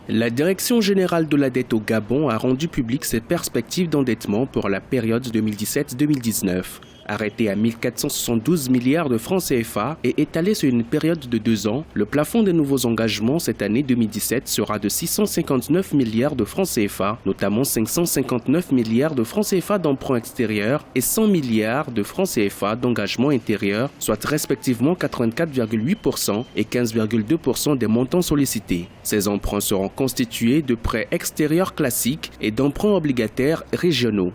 La Direction générale de la dette au Gabon a rendu public ses perspectives d'endettement pour la période 2017-2019. Arrêté à 1472 milliards de francs CFA et étalé sur une période de 2 ans, le plafond des nouveaux engagements cette année 2017 sera de 659 milliards de francs CFA, notamment 559 milliards de francs CFA d'emprunts extérieurs et 100 milliards de francs CFA d'engagements intérieurs, soit respectivement 84,8% et 15,2% des montants sollicités. Ces emprunts seront constitués de prêts extérieurs classiques et d'emprunts obligataires régionaux.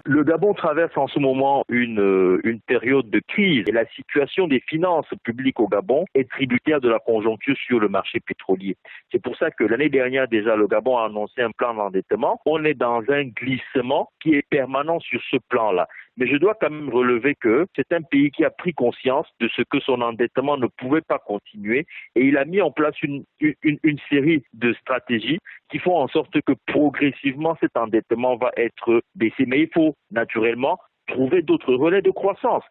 Le Gabon traverse en ce moment une période de crise et la situation des finances publiques au Gabon est tributaire de la conjoncture sur le marché pétrolier. C'est pour ça que l'année dernière déjà, le Gabon a annoncé un plan d'endettement. On est dans un glissement qui est permanent sur ce plan-là. Mais je dois quand même relever que c'est un pays qui a pris conscience de ce que son endettement ne pouvait pas continuer et il a mis en place une série de stratégies qui font en sorte que progressivement cet endettement va être baissé. Mais il faut naturellement trouver d'autres relais de croissance.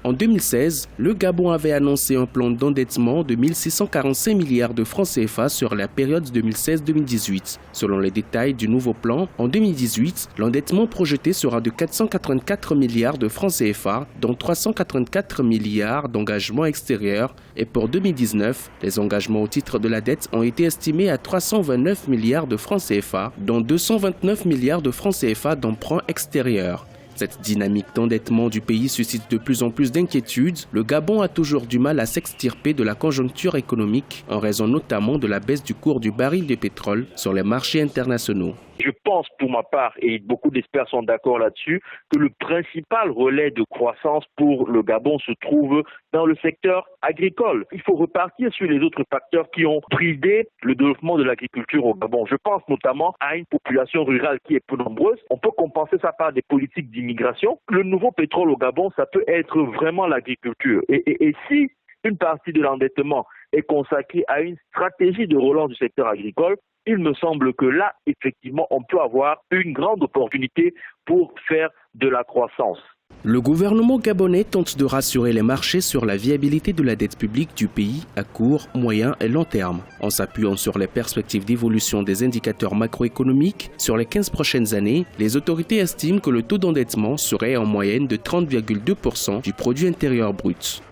En 2016, le Gabon avait annoncé un plan d'endettement de 1645 milliards de francs CFA sur la période 2016-2018. Selon les détails du nouveau plan, en 2018, l'endettement projeté sera de 484 milliards de francs CFA, dont 384 milliards d'engagements extérieurs. Et pour 2019, les engagements au titre de la dette ont été estimés à 329 milliards de francs CFA, dont 229 milliards de francs CFA d'emprunts extérieurs. Cette dynamique d'endettement du pays suscite de plus en plus d'inquiétudes. Le Gabon a toujours du mal à s'extirper de la conjoncture économique en raison notamment de la baisse du cours du baril de pétrole sur les marchés internationaux. Je pense pour ma part, et beaucoup d'experts sont d'accord là-dessus, que le principal relais de croissance pour le Gabon se trouve dans le secteur agricole. Il faut repartir sur les autres facteurs qui ont bridé le développement de l'agriculture au Gabon. Je pense notamment à une population rurale qui est peu nombreuse. On peut compenser ça par des politiques d'immigration. Le nouveau pétrole au Gabon, ça peut être vraiment l'agriculture. Et si une partie de l'endettement est consacrée à une stratégie de relance du secteur agricole, il me semble que là, effectivement, on peut avoir une grande opportunité pour faire de la croissance. Le gouvernement gabonais tente de rassurer les marchés sur la viabilité de la dette publique du pays à court, moyen et long terme. En s'appuyant sur les perspectives d'évolution des indicateurs macroéconomiques, sur les 15 prochaines années, les autorités estiment que le taux d'endettement serait en moyenne de 30,2% du produit intérieur brut.